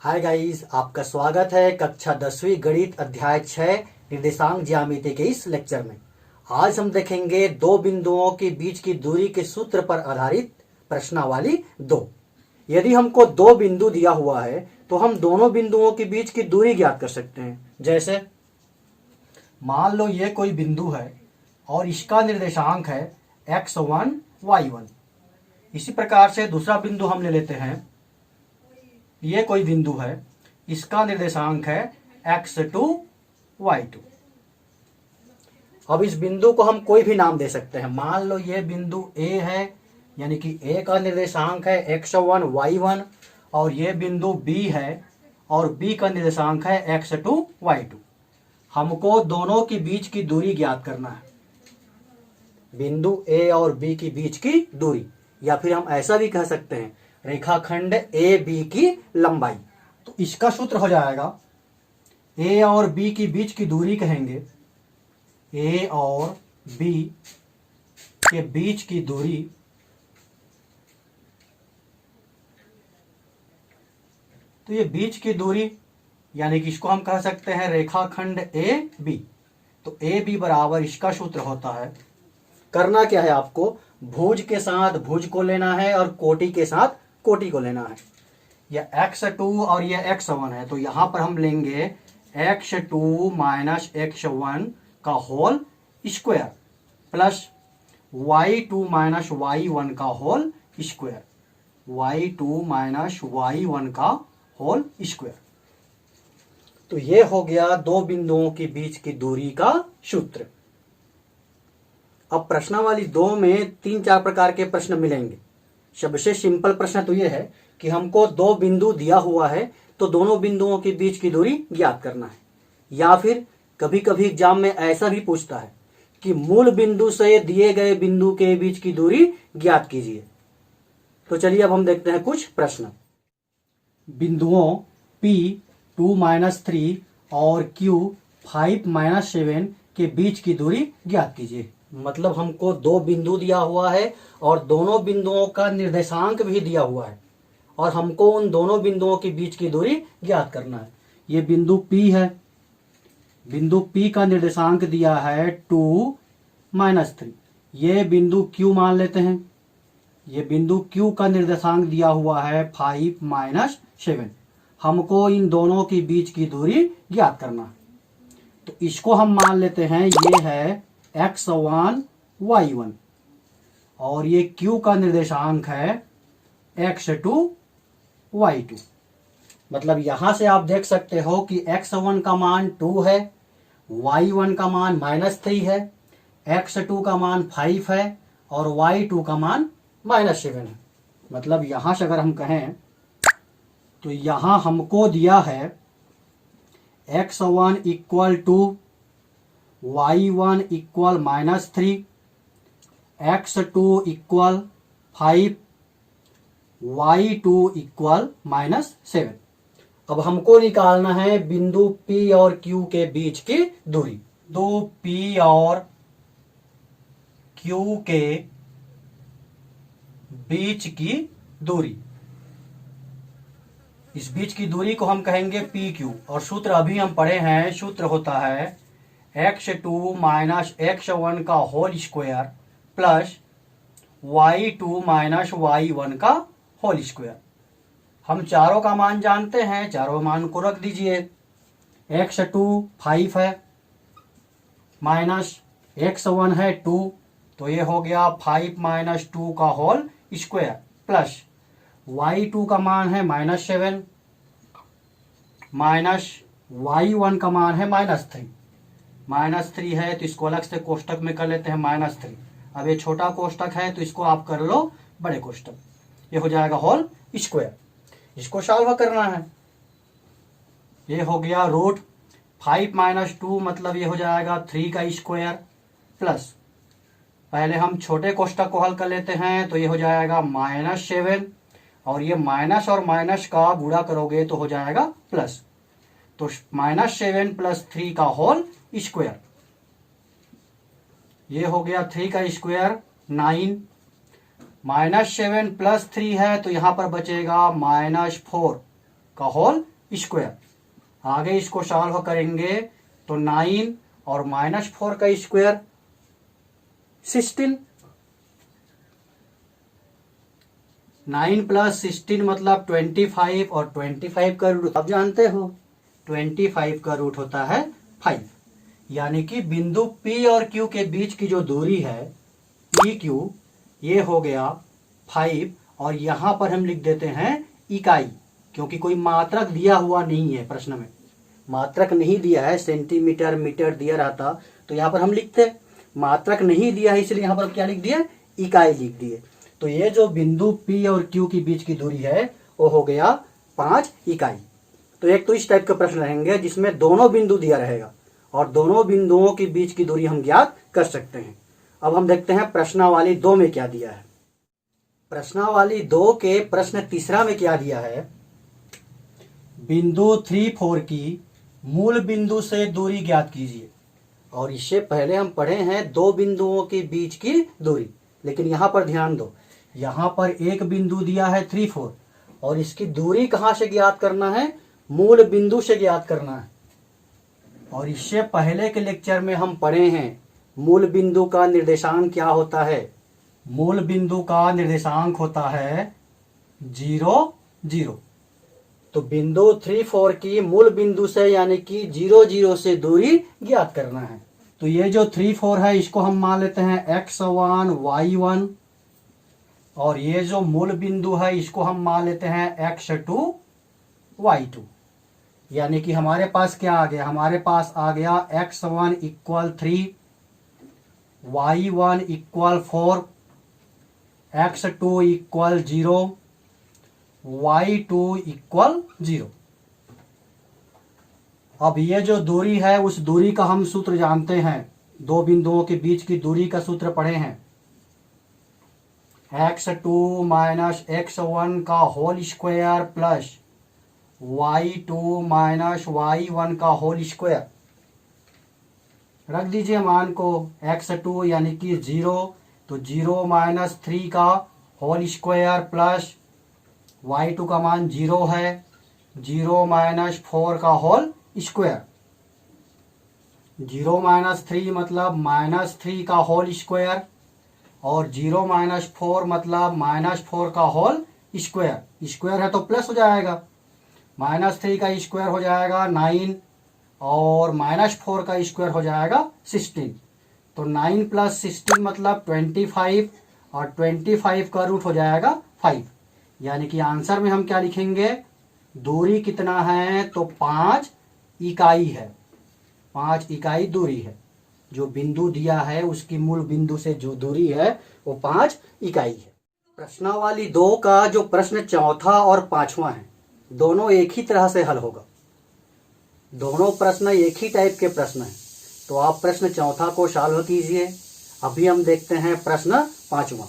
Hi guys, आपका स्वागत है कक्षा 10वीं गणित अध्याय 6 निर्देशांक ज्यामिति के इस लेक्चर में। आज हम देखेंगे दो बिंदुओं के बीच की दूरी के सूत्र पर आधारित प्रश्नावली 2। यदि हमको दो बिंदु दिया हुआ है तो हम दोनों बिंदुओं के बीच की दूरी ज्ञात कर सकते हैं। जैसे मान लो ये कोई बिंदु है और इसका निर्देशांक है x1 y1। इसी प्रकार से दूसरा बिंदु हम ले लेते हैं। ये कोई बिंदु है, इसका निर्देशांक है x2 y2। अब इस बिंदु को हम कोई भी नाम दे सकते हैं। मान लो ये बिंदु A है, यानी कि A का निर्देशांक है x1 y1, और ये बिंदु B है और B का निर्देशांक है x2 y2। हमको दोनों के बीच की दूरी ज्ञात करना है, बिंदु A और B के बीच की दूरी, या फिर हम ऐसा भी कह सकते हैं रेखाखंड ए बी की लंबाई। तो इसका सूत्र हो जाएगा ए और बी के बीच की दूरी कहेंगे ए और बी के बीच की दूरी तो ये बीच की दूरी यानी कि इसको हम कह सकते हैं रेखाखंड ए बी। तो ए बी बराबर इसका सूत्र होता है। करना क्या है, आपको भुज के साथ भुज को लेना है और कोटि के साथ कोटि को लेना है। यह x2 और यह x1 है, तो यहां पर हम लेंगे x2 माइनस x1 का whole square plus y2 minus y1 का whole square, y2 minus y1 का होल स्क्वायर। तो ये हो गया दो बिंदुओं के बीच की दूरी का सूत्र। अब प्रश्नावली 2 में 3-4 प्रकार के प्रश्न मिलेंगे। सबसे सिंपल प्रश्न तो यह है कि हमको दो बिंदु दिया हुआ है तो दोनों बिंदुओं के बीच की दूरी ज्ञात करना है। या फिर कभी कभी एग्जाम में ऐसा भी पूछता है कि मूल बिंदु से दिए गए बिंदु के बीच की दूरी ज्ञात कीजिए। तो चलिए अब हम देखते हैं कुछ प्रश्न। बिंदुओं P 2-3 और Q 5-7 के बीच की दूरी ज्ञात कीजिए। मतलब हमको दो बिंदु दिया हुआ है और दोनों बिंदुओं का निर्देशांक भी दिया हुआ है और हमको उन दोनों बिंदुओं के बीच की दूरी ज्ञात करना है। ये बिंदु P है, बिंदु P का निर्देशांक दिया है 2-3। ये बिंदु Q मान लेते हैं, ये बिंदु Q का निर्देशांक दिया हुआ है 5-7। हमको इन दोनों के बीच की दूरी ज्ञात करना है। तो इसको हम मान लेते हैं ये है x1 y1 और ये Q का निर्देशांक है x2 y2। मतलब यहां से आप देख सकते हो कि x1 का मान 2 है, y1 का मान -3 है, x2 का मान 5 है और y2 का मान -7 है। मतलब यहां से अगर हम कहें तो यहां हमको दिया है x1 equal to y1 equal -3, x2 equal 5, y2 equal -7। अब हमको निकालना है बिंदु P और Q के बीच की दूरी। बिंदु P और Q के बीच की दूरी, इस बीच की दूरी को हम कहेंगे PQ और सूत्र अभी हम पढ़े हैं। सूत्र होता है x2 माइनस x1 का whole square plus y2 minus y1 का होल स्क्वायर। हम चारों का मान जानते हैं, चारों मान को रख दीजिए। x2 5 है, माइनस x1 है 2, तो ये हो गया 5 - 2 का होल स्क्वायर प्लस y2 का मान है -7 माइनस y1 का मान है -3। -3 है तो इसको अलग से कोष्टक में कर लेते हैं -3। अब ये छोटा कोष्टक है तो इसको आप कर लो बड़े कोष्टक। ये हो जाएगा होल स्क्वायर। इसको सॉल्व करना है। ये हो गया रूट 5 - 2, मतलब ये हो जाएगा 3 का स्क्वायर प्लस, पहले हम छोटे कोष्टक को हल कर लेते हैं तो ये हो जाएगा -7 और ये माइनस और माइनस का गुणा करोगे तो हो जाएगा प्लस। तो -7 + 3 का होल स्क्वायर, ये हो गया 3 का स्क्वायर 9, -7 + 3 है तो यहां पर बचेगा -4 का होल स्क्वायर। आगे इसको सॉल्व करेंगे तो 9 और -4 का स्क्वायर 16। 9 + 16 मतलब 25 और 25 का रूट आप जानते हो 25 का रूट होता है 5। यानी कि बिंदु P और Q के बीच की जो दूरी है PQ ये हो गया 5 और यहां पर हम लिख देते हैं इकाई, क्योंकि कोई मात्रक दिया हुआ नहीं है। प्रश्न में मात्रक नहीं दिया है, सेंटीमीटर मीटर दिया रहता तो यहाँ पर हम लिखते, मात्रक नहीं दिया है इसलिए यहाँ पर क्या लिख दिया, इकाई लिख दिए। तो ये जो बिंदु P और Q के बीच की दूरी है वो हो गया 5 इकाई। तो एक तो इस टाइप के प्रश्न रहेंगे जिसमें दोनों बिंदु दिया रहेगा और दोनों बिंदुओं के बीच की दूरी हम ज्ञात कर सकते हैं। अब हम देखते हैं प्रश्नावली 2 में क्या दिया है। प्रश्नावली 2 के प्रश्न तीसरा में क्या दिया है, बिंदु 3, 4 की मूल बिंदु से दूरी ज्ञात कीजिए। और इससे पहले हम पढ़े हैं दो बिंदुओं के बीच की दूरी, लेकिन यहां पर ध्यान दो, यहां पर एक बिंदु दिया है 3, 4 और इसकी दूरी कहां से ज्ञात करना है, मूल बिंदु से ज्ञात करना है। और इससे पहले के लेक्चर में हम पढ़े हैं मूल बिंदु का निर्देशांक क्या होता है, मूल बिंदु का निर्देशांक होता है 0, 0। तो बिंदु 3, 4 की मूल बिंदु से यानी कि 0, 0 से दूरी ज्ञात करना है। तो ये जो 3, 4 है इसको हम मान लेते हैं x1, y1 और ये जो मूल बिंदु है इसको हम मान लेते हैं x2, y2। यानी कि हमारे पास क्या आ गया, हमारे पास आ गया x1 = 3, y1 = 4, x2 = 0, y2 = 0। अब ये जो दूरी है उस दूरी का हम सूत्र जानते हैं, दो बिंदुओं के बीच की दूरी का सूत्र पढ़े हैं, x2 - x1 का whole square plus y2 - y1 का होल स्क्वायर। रख दीजिए मान को x2 यानी कि 0, तो 0 - 3 का होल स्क्वायर प्लस y2 का मान 0 है, 0 - 4 का होल स्क्वायर। 0 - 3 मतलब -3 का होल स्क्वायर और 0 - 4 मतलब -4 का होल स्क्वायर। स्क्वायर है तो प्लस हो जाएगा, -3 का स्क्वायर हो जाएगा 9 और -4 का स्क्वायर हो जाएगा 16। तो 9 + 16 मतलब 25 और 25 का रूट हो जाएगा 5। यानी कि आंसर में हम क्या लिखेंगे, दूरी कितना है, तो 5 इकाई है, 5 इकाई दूरी है। जो बिंदु दिया है उसकी मूल बिंदु से जो दूरी है वो 5 इकाई है। प्रश्नावली 2 का जो प्रश्न चौथा और पांचवा है दोनों एक ही तरह से हल होगा, दोनों प्रश्न एक ही टाइप के प्रश्न हैं। तो आप प्रश्न चौथा को सॉल्व कीजिए। अभी हम देखते हैं प्रश्न पांचवा,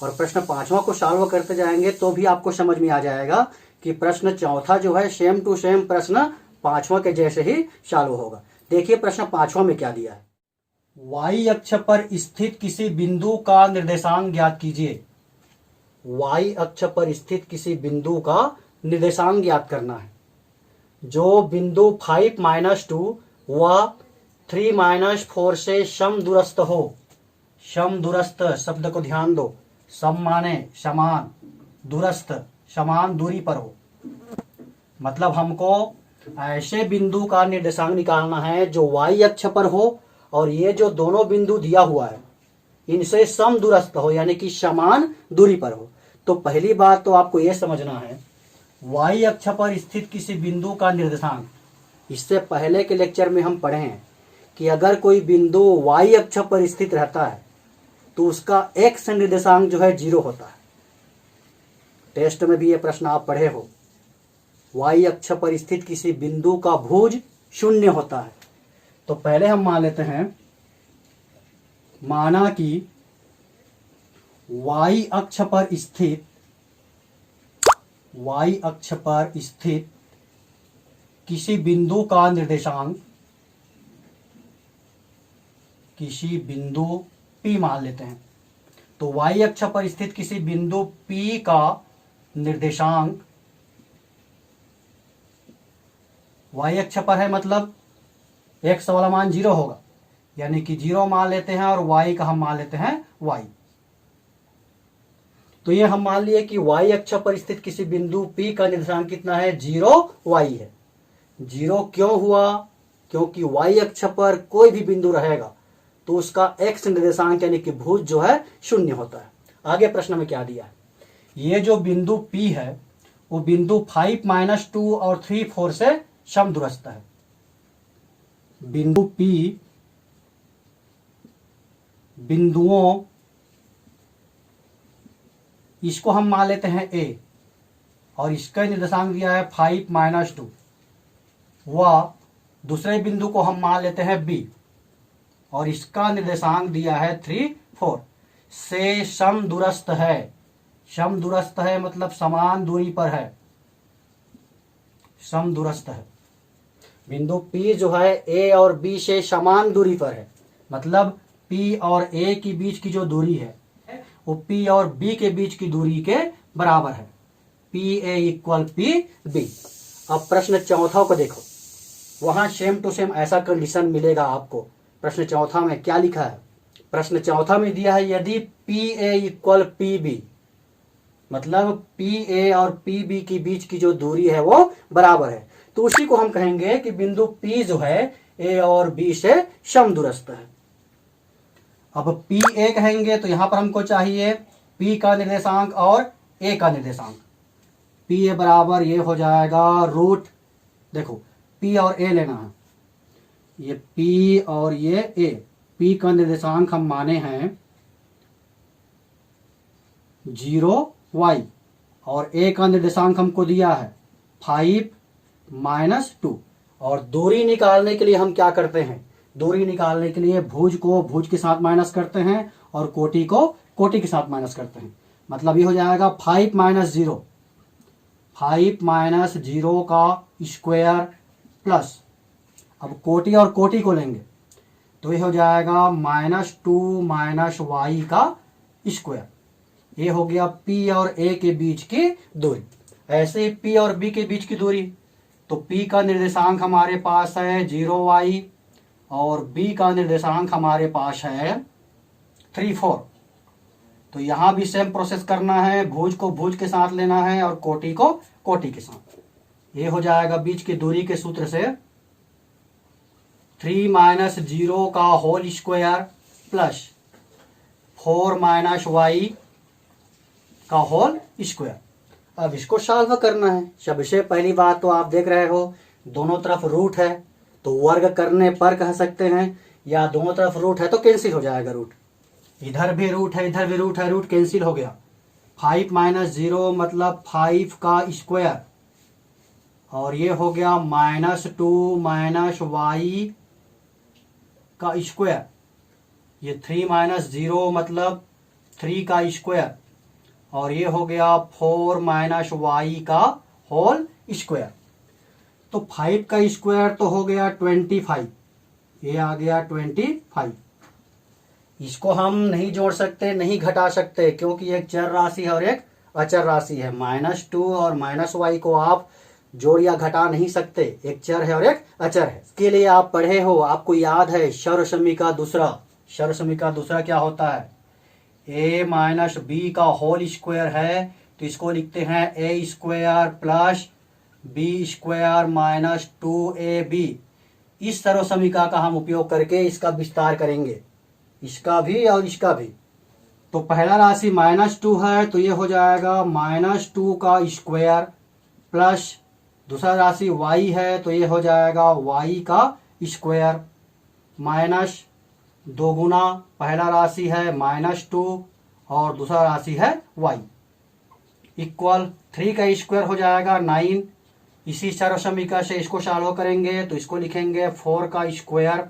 और प्रश्न पांचवा को सॉल्व करते जाएंगे तो भी आपको समझ में आ जाएगा कि प्रश्न चौथा जो है सेम टू सेम प्रश्न पांचवा के जैसे ही सॉल्व होगा। देखिए प्रश्न पांचवा में क्या दिया है, y अक्ष पर स्थित किसी बिंदु का निर्देशांक ज्ञात कीजिए। y अक्ष पर स्थित किसी बिंदु का निर्देशांक ज्ञात करना है। जो बिंदु 5 - 2 व 3 - 4 से समदूरस्थ हो। समदूरस्थ शब्द को ध्यान दो, सम माने समान, दूरस्थ समान दूरी पर हो। मतलब हमको ऐसे बिंदु का निर्देशांक निकालना है जो y अक्ष पर हो और ये जो दोनों बिंदु दिया हुआ है इनसे समदूरस्थ हो, यानी कि समान दूरी पर हो। तो पहली बात तो आपको यह समझना है y अक्ष पर स्थित किसी बिंदु का निर्देशांक, इससे पहले के लेक्चर में हम पढ़े हैं कि अगर कोई बिंदु y अक्ष पर स्थित रहता है तो उसका x निर्देशांक जो है 0 होता है। टेस्ट में भी ये प्रश्न आप पढ़े हो, y अक्ष पर स्थित किसी बिंदु का भुज 0 होता है। तो पहले हम मान लेते हैं, माना कि y अक्ष पर स्थित किसी बिंदु का निर्देशांक, किसी बिंदु P मान लेते हैं। तो y अक्ष पर स्थित किसी बिंदु P का निर्देशांक y अक्ष पर है मतलब x वाला मान 0 होगा, यानी कि 0 मान लेते हैं और y का हम मान लेते हैं y। तो ये हम मान लिए कि y अक्ष पर स्थित किसी बिंदु P का निर्देशांक कितना है, 0 y है। 0 क्यों हुआ, क्योंकि y अक्ष पर कोई भी बिंदु रहेगा तो उसका x निर्देशांक यानी कि भुज जो है 0 होता है। आगे प्रश्न में क्या दिया है, ये जो बिंदु P है वो बिंदु 5 - 2 और 3 4 से समदूरस्थ है। बिंदु P बिंदुओं, इसको हम मान लेते हैं A और इसका निर्देशांक दिया है 5 - 2। वह दूसरे बिंदु को हम मान लेते हैं B और इसका निर्देशांक दिया है 3 4 से समदूरस्थ है। समदूरस्थ है मतलब समान दूरी पर है, समदूरस्थ है। बिंदु P जो है A और B से समान दूरी पर है, मतलब P और A के बीच की जो दूरी है वो P और B के बीच की दूरी के बराबर है। PA = PB। अब प्रश्न चौथा को देखो, वहां सेम टू सेम ऐसा कंडीशन मिलेगा आपको। प्रश्न चौथा में क्या लिखा है, प्रश्न चौथा में दिया है यदि PA = PB, मतलब PA और PB के बीच की जो दूरी है वो बराबर है, तो उसी को हम कहेंगे कि बिंदु P जो है A और B से समदूरस्थ है। अब PA कहेंगे तो यहां पर हमको चाहिए P का निर्देशांक और A का निर्देशांक। PA बराबर ये हो जाएगा रूट, देखो P और A लेना है, ये P और ये A। P का निर्देशांक हम माने हैं 0 y और A का निर्देशांक हमको दिया है 5 - 2। और दूरी निकालने के लिए हम क्या करते हैं, दूरी निकालने के लिए भुज को भुज के साथ माइनस करते हैं और कोटि को कोटि के साथ माइनस करते हैं। मतलब ये हो जाएगा 5 - 0, 5 - 0 का स्क्वायर प्लस, अब कोटि और कोटि को लेंगे तो ये हो जाएगा -2 - y का स्क्वायर। ये हो गया P और A के बीच की दूरी। ऐसे ही P और B के बीच की दूरी, तो P का निर्देशांक हमारे पास है 0 y और B का निर्देशांक हमारे पास है 3 4। तो यहां भी सेम प्रोसेस करना है, भुज को भुज के साथ लेना है और कोटि को कोटि के साथ। ये हो जाएगा बीच की दूरी के सूत्र से 3 - 0 का होल स्क्वायर प्लस 4 - y का होल स्क्वायर। अब इसको सॉल्व करना है। सबसे पहली बात तो आप देख रहे हो दोनों तरफ रूट है, तो वर्ग करने पर कह सकते हैं, या दोनों तरफ रूट है तो कैंसिल हो जाएगा रूट। इधर भी रूट है इधर भी रूट है, रूट कैंसिल हो गया। 5 - 0 मतलब 5 का स्क्वायर और ये हो गया -2 - y का स्क्वायर। ये 3 - 0 मतलब 3 का स्क्वायर और ये हो गया 4 - y का होल स्क्वायर। तो 5 का स्क्वायर तो हो गया 25, ये आ गया 25। इसको हम नहीं जोड़ सकते, नहीं घटा सकते, क्योंकि एक चर राशि है और एक अचर राशि है। -2 और -y को आप जोड़ या घटा नहीं सकते, एक चर है और एक अचर है। इसके लिए आप पढ़े हो, आपको याद है सर्वसमीका दूसरा। सर्वसमीका दूसरा क्या होता है, a - b का होल स्क्वायर है तो इसको लिखते हैं a² प्लस b² - 2ab। इस सर्वसमीका का हम उपयोग करके इसका विस्तार करेंगे, इसका भी और इसका भी। तो पहला राशि -2 है तो ये हो जाएगा -2 का स्क्वायर प्लस दूसरा राशि y है तो ये हो जाएगा y का स्क्वायर माइनस 2 गुना पहला राशि है -2 और दूसरा राशि है y इक्वल 3 का स्क्वायर हो जाएगा 9। इसी सर्वसमीका से इसको सॉल्व करेंगे तो इसको लिखेंगे 4 का स्क्वायर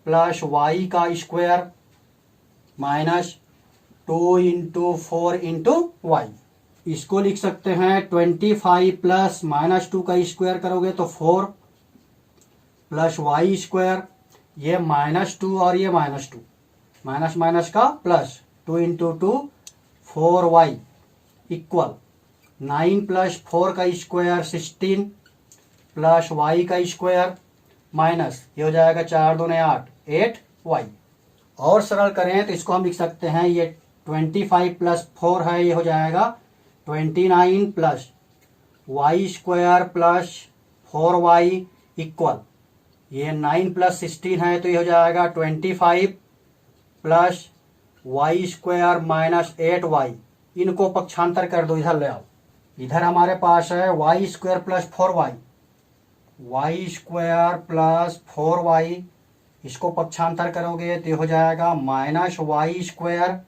प्लस y का स्क्वायर माइनस 2 × 4 × y। इसको लिख सकते हैं 25 प्लस -2 का स्क्वायर करोगे तो 4 प्लस y स्क्वायर, ये -2 और ये -2, माइनस माइनस का प्लस 2 × 2 4y इक्वल 9 प्लस 4 का स्क्वायर 16 प्लस वाई का स्क्वायर माइनस ये हो जाएगा 4 दूने 8 8y। और सरल करें तो इसको हम लिख सकते हैं ये 25 प्लस 4 है, ये हो जाएगा 29 plus y square plus 4y equal ये 9 प्लस 16 है तो ये हो जाएगा 25 plus y square minus 8y। इनको पक्षांतर कर दो, इधर ले आओ। इधर हमारे पास है Y square plus 4y, Y square plus 4y, इसको पक्षांतर करोगे तो ये हो जाएगा माइनस वाई स्क्वायर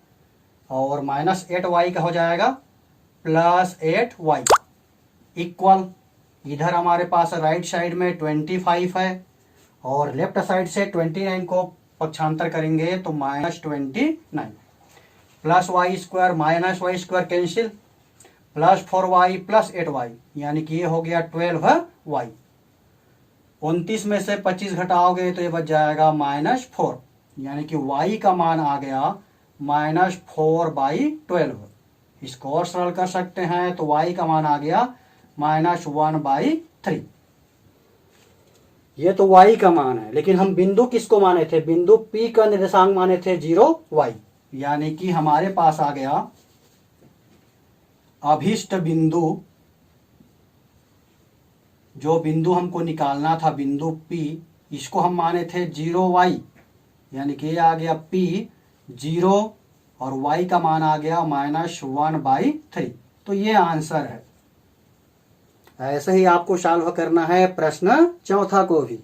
और माइनस 8y का हो जाएगा प्लस 8y इक्वल इधर हमारे पास राइट साइड में 25 है और लेफ्ट साइड से 29 को पक्षांतर करेंगे तो minus 29 plus y square minus Y square cancel plus 4y plus 8y यानी कि ये हो गया 12y। 29 में से 25 घटाओगे तो ये बच जाएगा माइनस 4 यानी कि y का मान आ गया माइनस 4/12। इसको और सरल कर सकते हैं तो y का मान आ गया माइनस 1/3। ये तो y का मान है, लेकिन हम बिंदु किसको माने थे? बिंदु P का निर्देशांक माने थे 0y, यानी कि हमारे पास आ गया अभीष्ट बिंदु। जो बिंदु हमको निकालना था बिंदु P, इसको हम माने थे 0y, यानी कि ये आ गया P 0 और y का मान आ गया माइनस 1/3। तो ये आंसर है। ऐसे ही आपको सॉल्व करना है प्रश्न चौथा को भी।